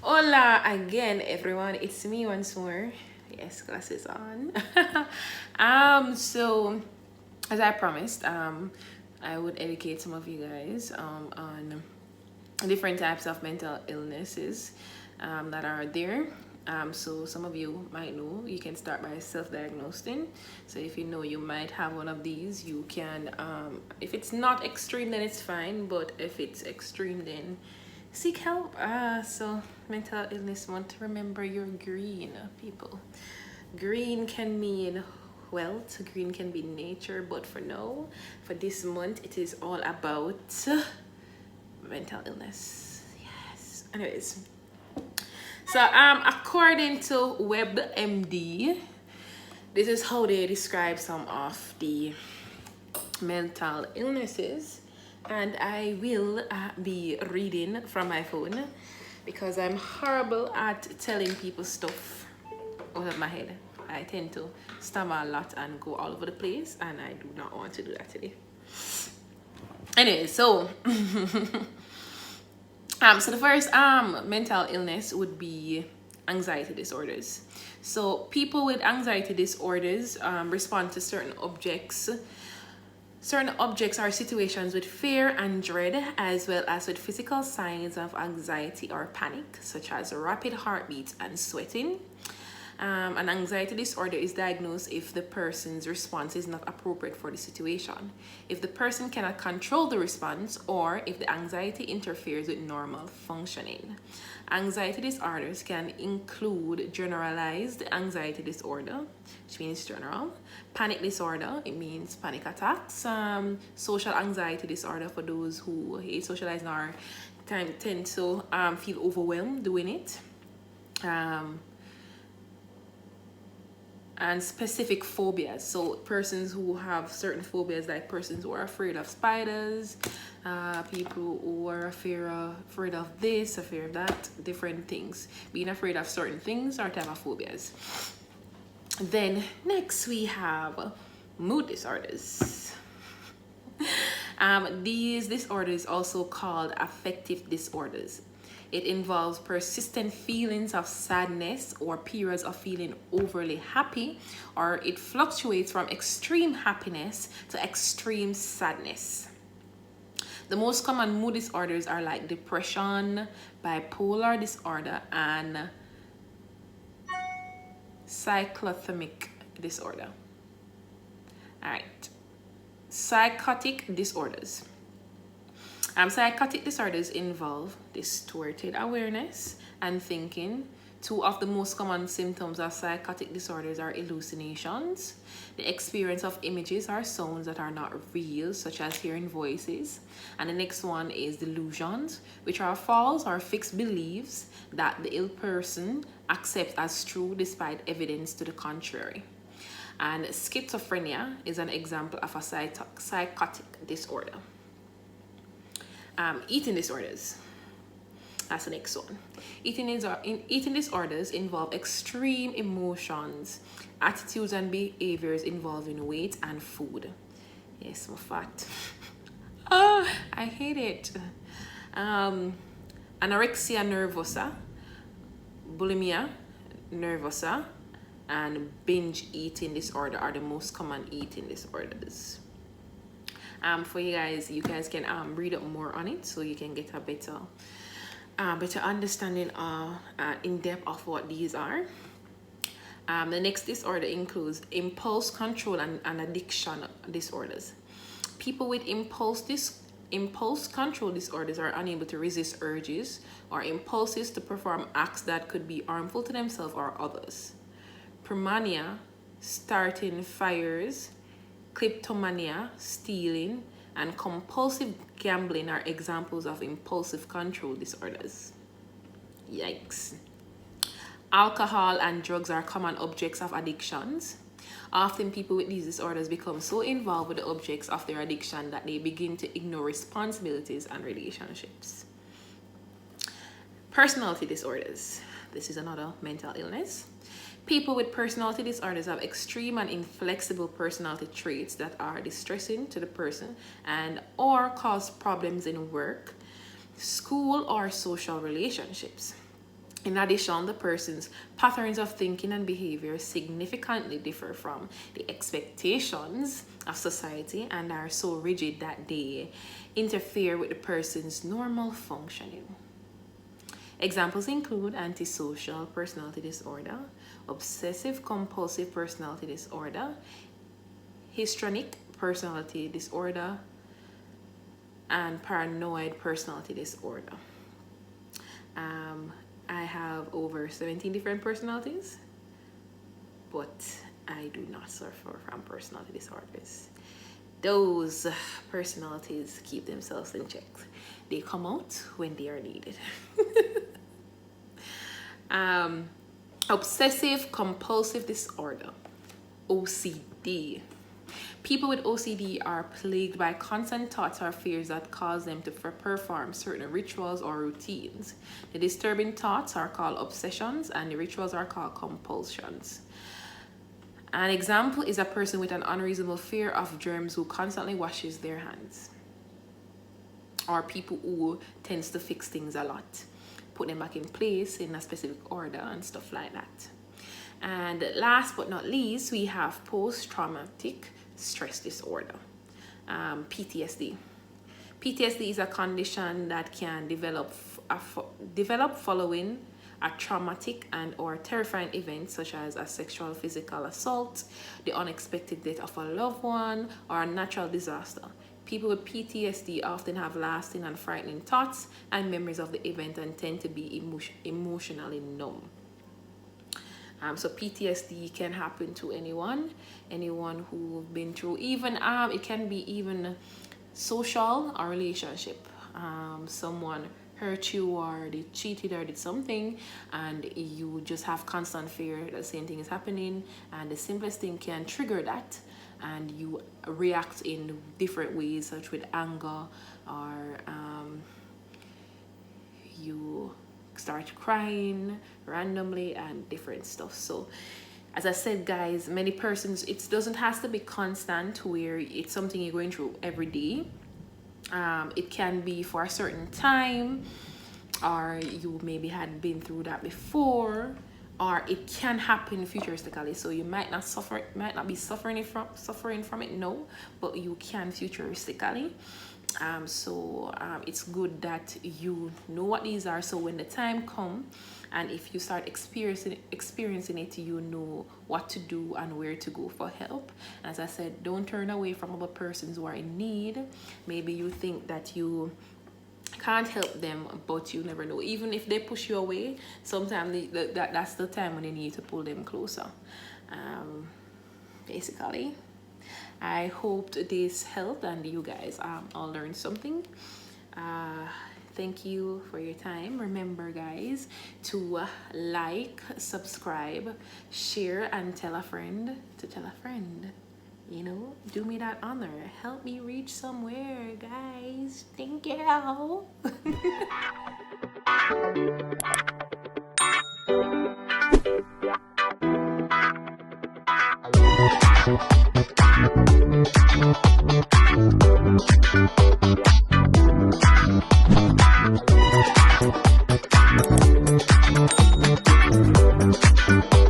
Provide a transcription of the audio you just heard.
Hola again, everyone. It's me once more. Yes, glasses on. So as I promised, I would educate some of you guys on different types of mental illnesses that are there. So some of you might know you can start by self-diagnosing. So if you know you might have one of these, you can, if it's not extreme, then it's fine. But if it's extreme, then seek help. So mental illness month, remember you're green, people. Green can mean wealth, green can be nature, but for now, for this month, it is all about mental illness. Yes. Anyways, so according to WebMD, this is how they describe some of the mental illnesses, and I will be reading from my phone because I'm horrible at telling people stuff out of my head. I tend to stammer a lot and go all over the place, and I do not want to do that today. Anyway, so so the first mental illness would be anxiety disorders. So people with anxiety disorders respond to certain objects. Certain objects are situations with fear and dread, as well as with physical signs of anxiety or panic, such as rapid heartbeats and sweating. An anxiety disorder is diagnosed if the person's response is not appropriate for the situation, if the person cannot control the response, or if the anxiety interferes with normal functioning. Anxiety disorders can include generalized anxiety disorder, which means general, panic disorder, it means panic attacks, social anxiety disorder for those who hate socializing or tend to feel overwhelmed doing it. And specific phobias, so persons who have certain phobias, like persons who are afraid of spiders, people who are afraid of this, afraid of that, different things, being afraid of certain things are type of phobias. Then next we have mood disorders. These disorders also called affective disorders. It involves persistent feelings of sadness or periods of feeling overly happy, or it fluctuates from extreme happiness to extreme sadness. The most common mood disorders are like depression, bipolar disorder, and cyclothymic disorder. All right, psychotic disorders. Psychotic disorders involve distorted awareness and thinking. Two of the most common symptoms of psychotic disorders are hallucinations, the experience of images or sounds that are not real, such as hearing voices. And the next one is delusions, which are false or fixed beliefs that the ill person accepts as true despite evidence to the contrary. And schizophrenia is an example of a psychotic disorder. Eating disorders. That's the next one. Eating disorders involve extreme emotions, attitudes, and behaviors involving weight and food. Yes, I'm fat. I hate it. Anorexia nervosa, bulimia nervosa, and binge eating disorder are the most common eating disorders. For you guys can read up more on it, so you can get a better understanding in depth of what these are. The next disorder includes impulse control and addiction disorders. People with impulse control disorders are unable to resist urges or impulses to perform acts that could be harmful to themselves or others. Pyromania, starting fires, kleptomania, stealing, and compulsive gambling are examples of impulsive control disorders. Yikes. Alcohol and drugs are common objects of addictions. Often people with these disorders become so involved with the objects of their addiction that they begin to ignore responsibilities and relationships. Personality disorders. This is another mental illness. People with personality disorders have extreme and inflexible personality traits that are distressing to the person and or cause problems in work, school, or social relationships. In addition, the person's patterns of thinking and behavior significantly differ from the expectations of society and are so rigid that they interfere with the person's normal functioning. Examples include antisocial personality disorder, obsessive compulsive personality disorder, histrionic personality disorder, and paranoid personality disorder. I have over 17 different personalities, but I do not suffer from personality disorders. Those personalities keep themselves in check. They come out when they are needed. Obsessive compulsive disorder, OCD. People with OCD are plagued by constant thoughts or fears that cause them to perform certain rituals or routines. The disturbing thoughts are called obsessions and the rituals are called compulsions. An example is a person with an unreasonable fear of germs who constantly washes their hands. Or people who tends to fix things a lot, put them back in place in a specific order and stuff like that. And last but not least, we have post-traumatic stress disorder, PTSD. PTSD is a condition that can develop following a traumatic and or terrifying event such as a sexual physical assault, the unexpected death of a loved one, or a natural disaster. People with PTSD often have lasting and frightening thoughts and memories of the event and tend to be emotionally numb. So PTSD can happen to anyone who've been through, even it can be even social or relationship. Someone hurt you or they cheated or did something and you just have constant fear that the same thing is happening, and the simplest thing can trigger that and you react in different ways, such with anger or you start crying randomly and different stuff. So as I said, guys, many persons, it doesn't have to be constant where it's something you're going through every day. It can be for a certain time, or you maybe had been through that before, or it can happen futuristically. So you might not be suffering from it, no, but you can futuristically. It's good that you know what these are, so when the time comes and if you start experiencing it, you know what to do and where to go for help. As I said, don't turn away from other persons who are in need. Maybe you think that you can't help them, but you never know. Even if they push you away, sometimes that's the time when you need to pull them closer. Basically, I hope this helped and you guys all learned something. Thank you for your time. Remember, guys, to like, subscribe, share, and tell a friend to tell a friend. You know, do me that honor. Help me reach somewhere, guys. Thank you. Thank you.